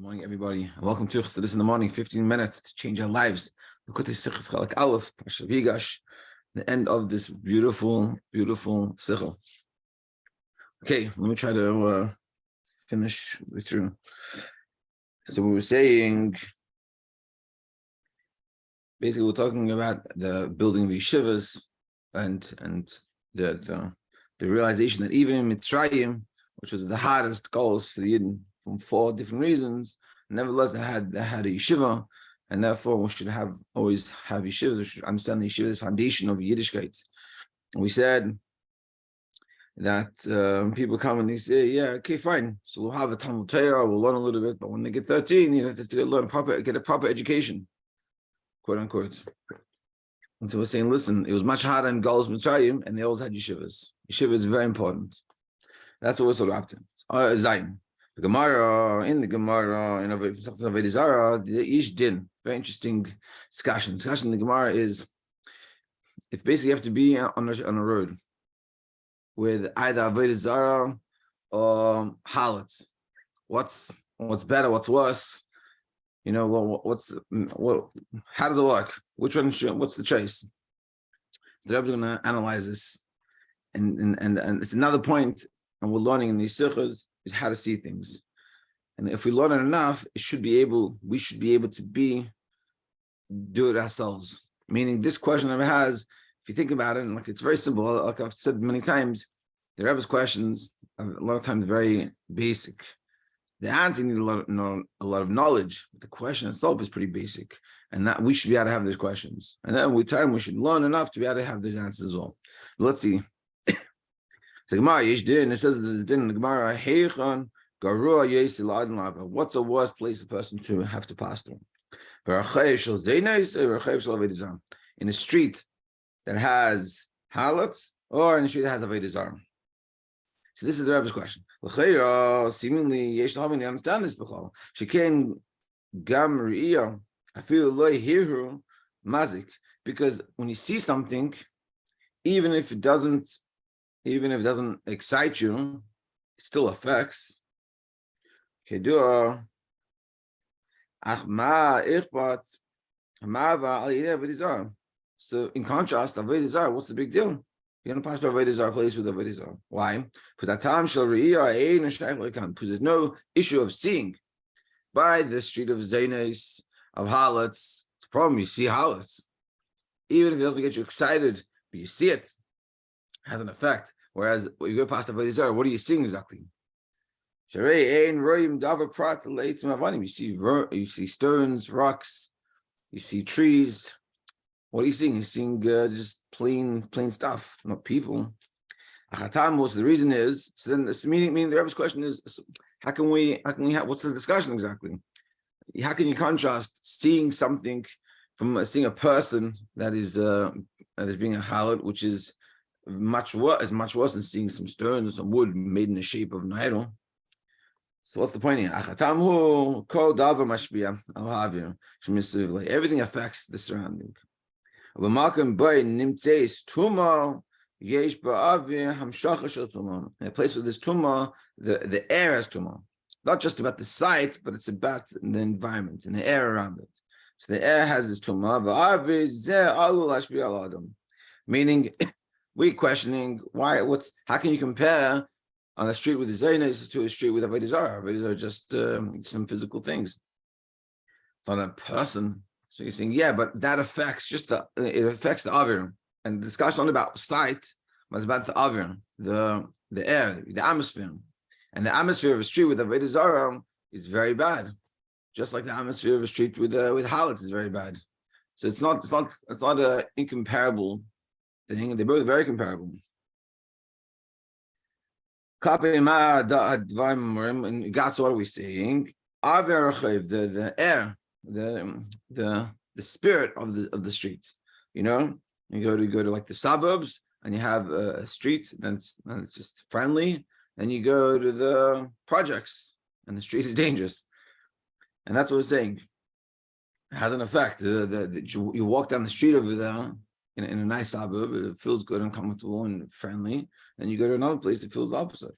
Good morning, everybody. Welcome to Chassidus in the morning, 15 minutes to change our lives. Vayigash, the end of this beautiful, beautiful sichel. Okay, let me try to finish through. So we were saying, basically, we're talking about the building of yeshivas and the realization that even in Mitzrayim, which was the hardest goals for the Yidden from 4 different reasons, nevertheless, they had a yeshiva, and therefore we should always have yeshivas. We should understand the yeshiva's foundation of Yiddishkeit. And we said that people come and they say, "Yeah, okay, fine. So we'll have a Talmud Torah, we'll learn a little bit, but when they get 13, you have to get a proper education, quote unquote." And so we're saying, listen, it was much harder in Galus Mitzrayim, and they always had yeshivas. Yeshiva is very important. That's what we're sort of up to. Zayin. The Gemara, in Avodah Zarah, the Ish Din. Very interesting discussion. Discussion in the Gemara is, it's basically you have to be on a road with either Avodah Zarah or Halatz. What's better? What's worse? You know, how does it work? Which one? What's the choice? So the Rebbe is going to analyze this, and it's another point, and we're learning in these sichos is how to see things. And if we learn it enough, we should be able to do it ourselves. Meaning, this question Rebbe has, if you think about it, and like it's very simple. Like I've said many times, the Rebbe's questions are a lot of times very basic. The answer needs a lot of knowledge. But the question itself is pretty basic, and that we should be able to have those questions. And then with time, we should learn enough to be able to have those answers as well. But let's see. So Gemara Yesh Din. It says there's Din in the Gemara. Heichon Garua Yesi Laden Lava. What's the worst place a person to have to pass through? In a street that has halats, or in a street that has avodah zarah. So this is the Rebbe's question. Seemingly, Yesh Lahavin, understand this. She can gam riya. I feel loy hiru mazik, because when you see something, even if it doesn't excite you, it still affects. So in contrast, avodah zarah, what's the big deal? You're going to pass through avodah zarah place with avodah zarah. Why? Because there's no issue of seeing by the street of Zaynes, of Halats. It's a problem, you see Halats. Even if it doesn't get you excited, but you see it, has an effect. Whereas when you go past avodah zarah, what are you seeing exactly? You see stones, rocks, you see trees. What are you seeing? You're seeing just plain stuff, not people. The reason is, so then this meaning the Rebbe's question is, how can we have, what's the discussion exactly? How can you contrast seeing something from seeing a person that is being a halal, which is much worse than seeing some stones or some wood made in the shape of an idol? So what's the point here? Everything affects the surrounding. In a place where there's tumah, the air has tumah. Not just about the site, but it's about the environment and the air around it. So the air has this tumah. Meaning, we're questioning how can you compare on a street with the Zaynes to a street with avodah zarah? Avodah zarah are just some physical things. It's not a person. So you're saying, yeah, but that affects it affects the avir. And the discussion is not about sight, but it's about the avir, the air, the atmosphere. And the atmosphere of a street with avodah zarah is very bad. Just like the atmosphere of a street with halats is very bad. So it's not an incomparable thing. They're both very comparable. And that's what are we saying? The air, the spirit of the street. You know, you go to like the suburbs, and you have a street that's just friendly. Then you go to the projects, and the street is dangerous. And that's what we're saying. It has an effect. You walk down the street over there in a nice suburb, it feels good and comfortable and friendly. Then you go to another place, it feels the opposite.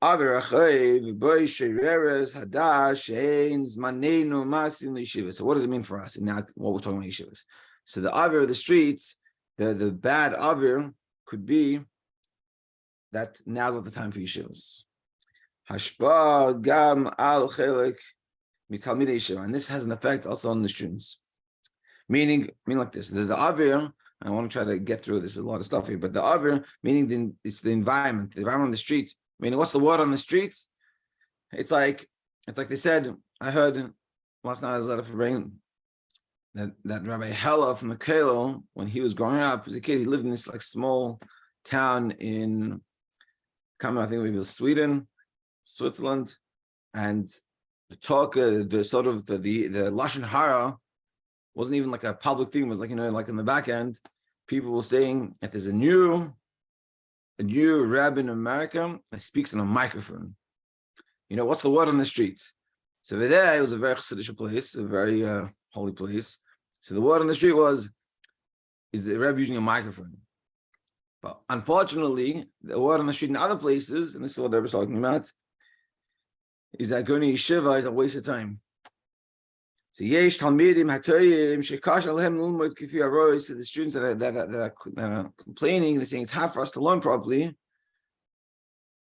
Aver achayev boy shereres hadash sheins manenu masin yeshivas. So what does it mean for us? And now what we're talking about yeshivas. So the aver of the streets, the bad aver could be that now's not the time for yeshivas. Hashpa gam al chelik mitalmidei yeshiva, and this has an effect also on the students. Meaning like this: the aver. I want to try to get through this. There's a lot of stuff here, but the aver, meaning it's the environment on the street. Meaning, what's the word on the streets? It's like they said. I heard last night I was at a rain that Rabbi Hella from the Kelo, when he was growing up as a kid, he lived in this like small town in, I think maybe it was Switzerland, and the talk, the sort of the lashon hara wasn't even like a public thing. It was like, like in the back end, people were saying that there's a new rabbi in America that speaks on a microphone. What's the word on the streets? So over there, it was a very chassidish place, a very holy place. So the word on the street is the rabbi using a microphone. But unfortunately, the word on the street in other places, and this is what they were talking about, is that going to yeshiva is a waste of time. So yesh talmidim hatoyim shekash alehem lulmod kifi aroi. So the students that are complaining, they're saying it's hard for us to learn properly.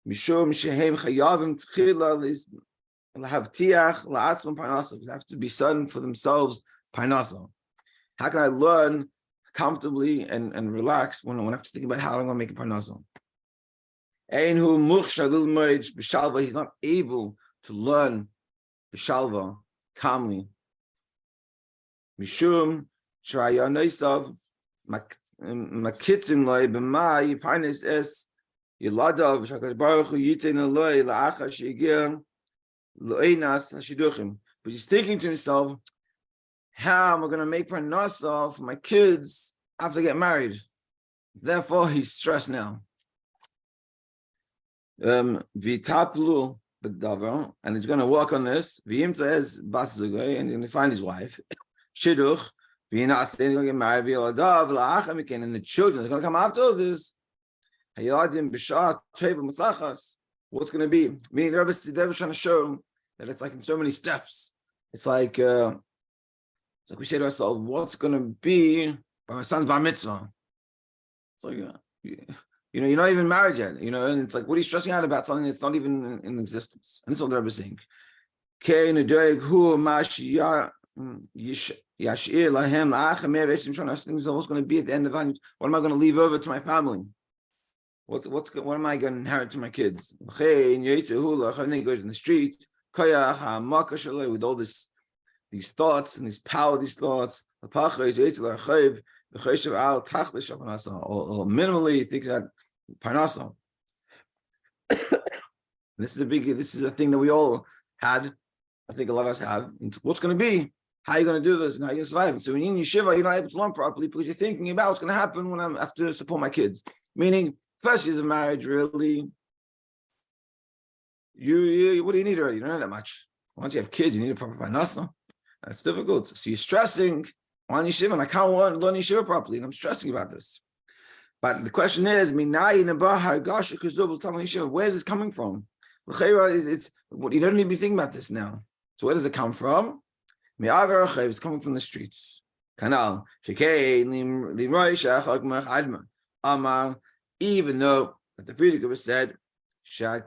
Mishum shehem chayavim tchila lahavtiach la'atzmam parnasa. They have to be certain for themselves parnasa. How can I learn comfortably and relax when I have to think about how I'm going to make a parnasa? Einhu muchshar lilmoid b'shalva. He's not able to learn b'shalva calmly. Mishum sh'raya noisav makitzim loy b'ma yiparnes es yiladav shakadosh baruch hu yitein loy la'achar she'yigir lo'einas hashiduchim. But he's thinking to himself, how am I going to make parnasa for my kids after I get married? Therefore, he's stressed now. V'taplu b'davar, and he's going to work on this. V'yimtza es bas zugay, and he's going to find his wife. Shidduch, v'yinas, and he's going to get married. V'yoladav la'acham again, and the children are going to come after all this. Hayaladim b'shah teva maslachas. What's going to be? Meaning the Rebbe is trying to show that it's like in so many steps. It's like we say to ourselves, what's going to be by my son's bar mitzvah? It's like, you're not even married yet, and it's like, what are you stressing out about something that's not even in existence? And this is what the Rebbe is saying. What's going to be at the end of it? What am I going to leave over to my family? What am I going to inherit to my kids? And then he goes in the street with all these thoughts and this power, these thoughts. Or minimally think that parnasa. This is a thing that we all had. I think a lot of us have. What's going to be? How are you going to do this? And how are you going to survive? So when you're in yeshiva, you're not able to learn properly because you're thinking about what's going to happen when I have to support my kids. Meaning, first years of marriage, really, you what do you need already? You don't know that much. Once you have kids, you need a proper parnasa. That's difficult. So you're stressing on yeshiva, and I can't learn yeshiva properly, and I'm stressing about this. But the question is, where's this coming from? It's you don't need to be thinking about this now. So where does it come from? It's coming from the streets. Even though that the Friedrich said that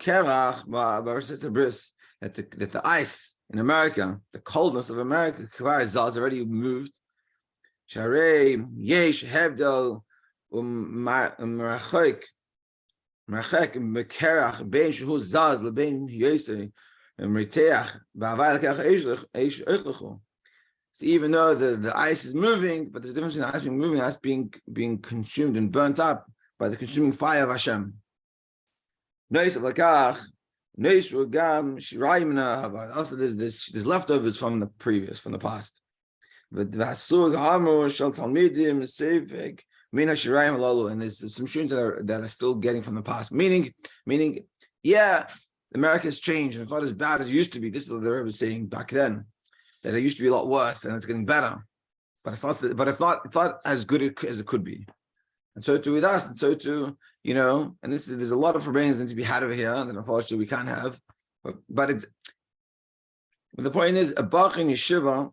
the ice in America, the coldness of America, has already moved. So even though the ice is moving, but there's a difference in the ice being moving, ice being consumed and burnt up by the consuming fire of Hashem. Also, there's leftovers from the previous, from the past. And there's some students that are still getting from the past. Meaning, yeah, America has changed and it's not as bad as it used to be. This is what the Rebbe was saying back then, that it used to be a lot worse and it's getting better. But it's not as good as it could be. And so too with us, and so too and there's a lot of forbearance that to be had over here that unfortunately we can't have. But the point is, a bach in yeshiva,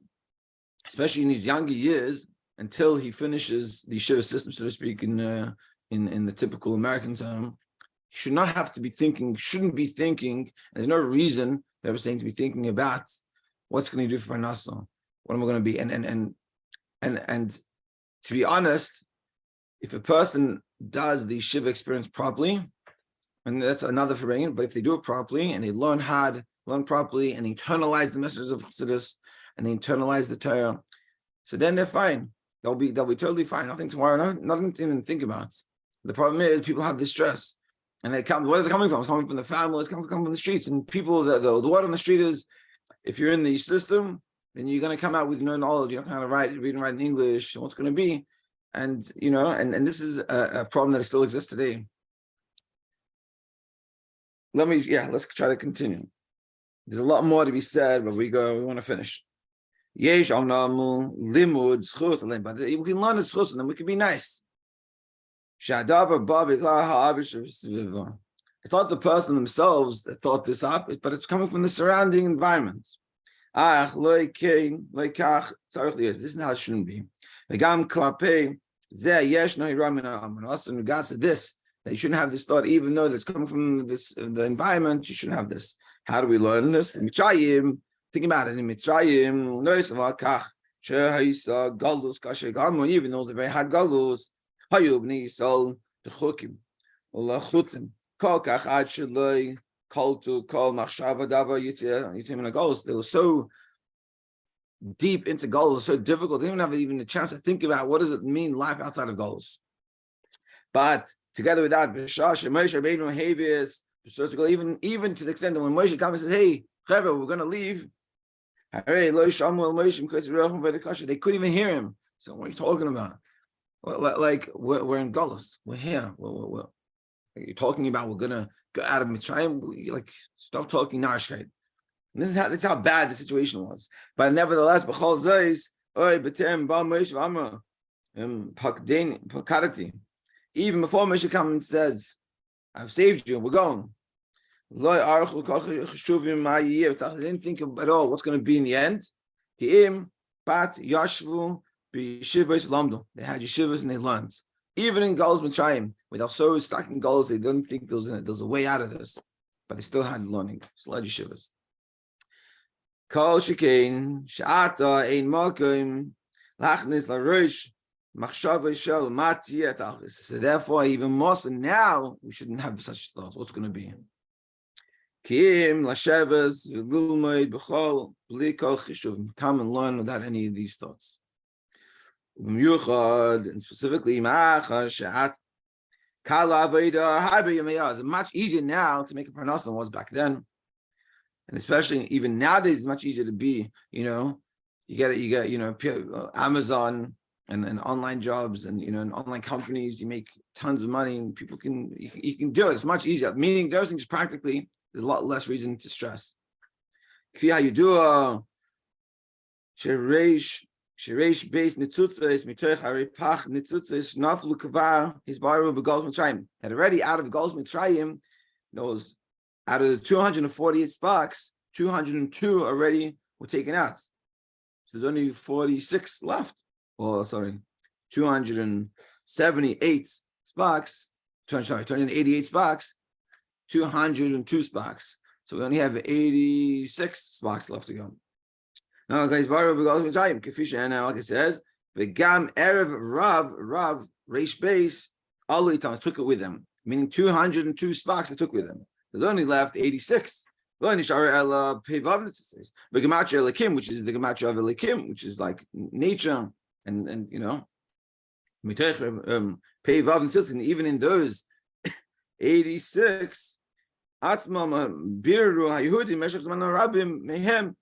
especially in his younger years, until he finishes the yeshiva system, so to speak, in the typical American term, he should not have to be thinking, shouldn't be thinking, and there's no reason that we're saying to be thinking about what's going to do for Parnasa, what am I going to be, and to be honest, if a person does the yeshiva experience properly, and that's another forbearing, but if they do it properly and they learn properly and internalize the messages of Chassidus and they internalize the Torah, so then they're fine. They'll be totally fine. Nothing to worry, nothing to even think about. The problem is people have this stress, and they come. Where is it coming from? It's coming from the family. It's coming from the streets. And people, the word on the street is, if you're in the system, then you're going to come out with no knowledge. You're not going to read and write in English. And what's going to be, and this is a problem that still exists today. Let's try to continue. There's a lot more to be said, but we want to finish. Yesh alnamu limud schus, but we can learn the schus and then we can be nice. It's not the person themselves that thought this up, but it's coming from the surrounding environment. This is how it shouldn't be. In regards to this, that you shouldn't have this thought, even though that's coming from the environment, you shouldn't have this. How do we learn this? Think about it in Mitzrayim. Even though it's a very hard galus, they were so deep into galus, so difficult. They didn't have even a chance to think about what does it mean life outside of galus. But together with that, even to the extent that when Moshe comes and says, "Hey, Chevra, we're going to leave," they couldn't even hear him. So what are you talking about? Like we're in Galus. We're here. You're talking about we're going to go out of Mitzrayim. Like, stop talking Narshkeit. And this is how bad the situation was. But nevertheless, even before Moshe comes and says, "I've saved you, we're going." They didn't think at all what's going to be in the end. They had yeshivas and they learned. Even in Galus Mitzrayim, where they're so stuck in Galus, they didn't think there was a way out of this. But they still had learning, still had yeshivas. So therefore, even more so now, we shouldn't have such thoughts. What's going to be? Come and learn without any of these thoughts. And specifically, it's much easier now to make a parnas than it was back then. And especially even nowadays, it's much easier to be, you get Amazon and online jobs and and online companies. You make tons of money and people you can do it. It's much easier. Meaning those things practically, there's a lot less reason to stress. How you do Shereish base nitzutzes mitoch haripach nitzutzes naflu kavar his baru begalus mitzrayim. Had already out of the galus mitzrayim, those out of the 248 sparks, 202 already were taken out. So there's only 46 left. 278 sparks. 288 sparks. 202 sparks. So we only have 86 sparks left to go. Now, guys, like it says, V'gam erev Rav Reish Beis Alitam took it with them, meaning 202 sparks they took with them. There's only left 86. Which is the gematria of Elikim, which is like nature, and even in those 86, Atzmam Biru Hayhudi Meshach Zman Rabim Mehem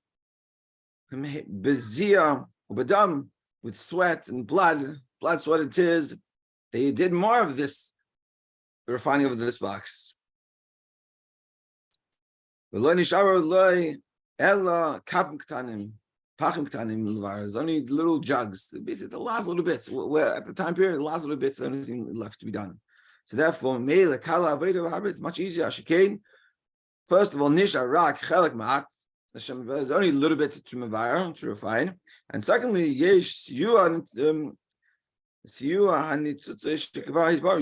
Bezia Ubadam, with sweat and blood, sweat, and tears. They did more of this, the refining of this box. There's only little jugs, basically the last little bits. Where at the time period, the last little bits, anything left to be done. So therefore, it's much easier. First of all, there's only a little bit to mavir, to refine. And secondly, you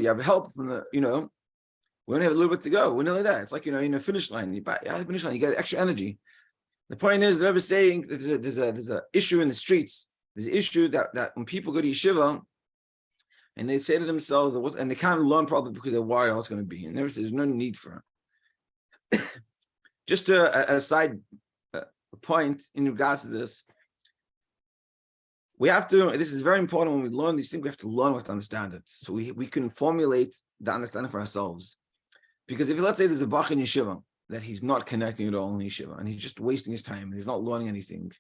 have help from the, we only have a little bit to go. We're nearly there. It's like, finish line. You finish line, you get extra energy. The point is, the Rebbe is saying there's an issue in the streets. There's an issue that when people go to yeshiva and they say to themselves, and they can't learn properly because they're worried how it's going to be. And there says there's no need for it. Just a side point in regards to this. We have to, this is very important when we learn these things, we have to learn what to understand it. So we can formulate the understanding for ourselves. Because if let's say there's a bach in yeshiva that he's not connecting at all in yeshiva and he's just wasting his time and he's not learning anything.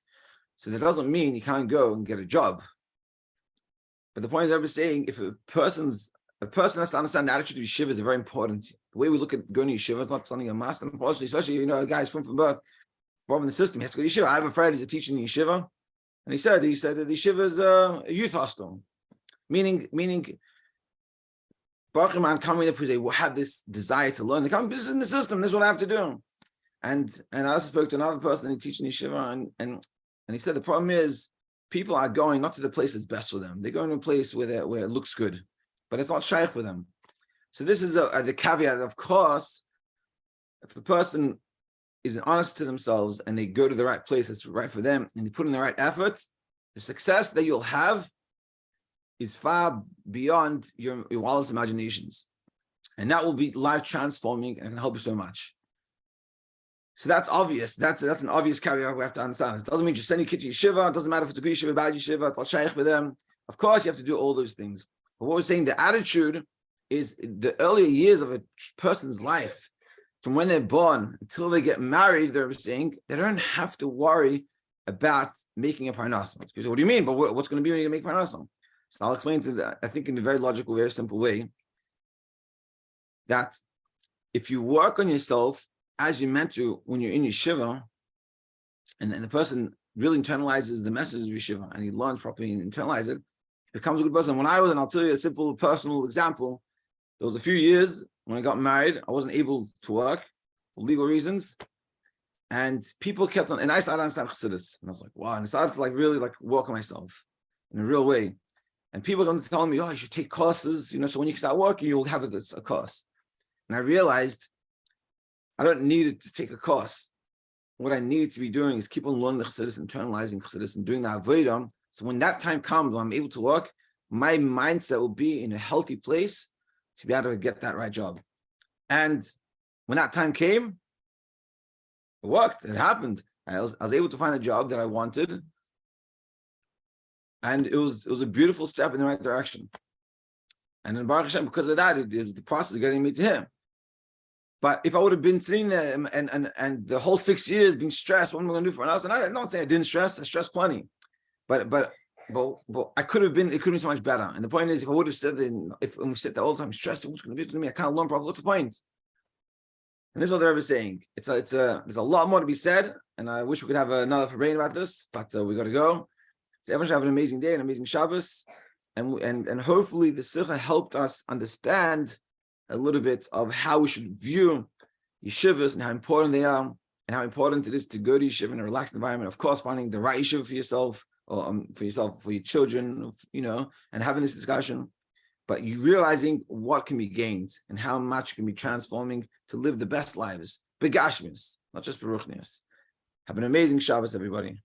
So that doesn't mean he can't go and get a job. But the point is, I was saying, if a person has to understand the attitude of yeshiva is very important. The way we look at going to yeshiva, it's not something a must, unfortunately, especially, a guy's from birth, born in the system, he has to go to yeshiva. I have a friend who's a teacher in yeshiva, and he said that the yeshiva is a youth hostel, meaning Baruch Hashem coming there because they have this desire to learn. They come, this is in the system, this is what I have to do. And I also spoke to another person who teaches in yeshiva, and he said the problem is people are going not to the place that's best for them. They're going to a place where it looks good, but it's not shaykh for them. So this is the caveat. Of course, if the person is honest to themselves and they go to the right place that's right for them and they put in the right effort, the success that you'll have is far beyond your wildest imaginations. And that will be life transforming and can help you so much. So that's obvious. That's an obvious caveat we have to understand. It doesn't mean just send your kid to yeshiva. It doesn't matter if it's a good yeshiva, bad yeshiva. It's not shaykh for them. Of course, you have to do all those things. But what we're saying, the attitude is the earlier years of a person's life, from when they're born until they get married, they're saying they don't have to worry about making a parnasa. Because what do you mean? But what's going to be when you make parnasa? So I'll explain to that, I think in a very logical, very simple way, that if you work on yourself as you're meant to when you're in yeshiva, and then the person really internalizes the message of yeshiva and he learns properly and internalizes it, he becomes a good person. When I was, and I'll tell you a simple personal example, there was a few years when I got married, I wasn't able to work for legal reasons. And people kept on, and I started to understand Chassidus. And I was like, wow, and I started to really work on myself in a real way. And people come to tell me, oh, you should take courses, so when you start working, you'll have a course. And I realized I don't need to take a course. What I need to be doing is keep on learning the Chassidus, internalizing Chassidus, and doing the Avodah. So when that time comes, when I'm able to work, my mindset will be in a healthy place to be able to get that right job. And when that time came, it worked. It happened. I was able to find a job that I wanted. And it was a beautiful step in the right direction. And in Baruch Hashem, because of that, it is the process of getting me to Him. But if I would have been sitting there and the whole 6 years being stressed, what am I going to do for an hour? And I'm not saying I didn't stress. I stressed plenty. But I could have been. It could have been so much better. And the point is, if I would have said that, when we sit there all the time stressed, what's going to be to me? I can't learn properly. What's the point? And this is what they're ever saying. There's a lot more to be said, and I wish we could have another brain about this, but we got to go. So everyone should have an amazing day, an amazing Shabbos, and hopefully the Sikha helped us understand a little bit of how we should view yeshivas and how important they are, and how important it is to go to yeshiva in a relaxed environment. Of course, finding the right yeshiva for yourself, or for your children, and having this discussion. But you realizing what can be gained and how much can be transforming to live the best lives, begashmis, not just beruchnias. Have an amazing Shabbos, everybody.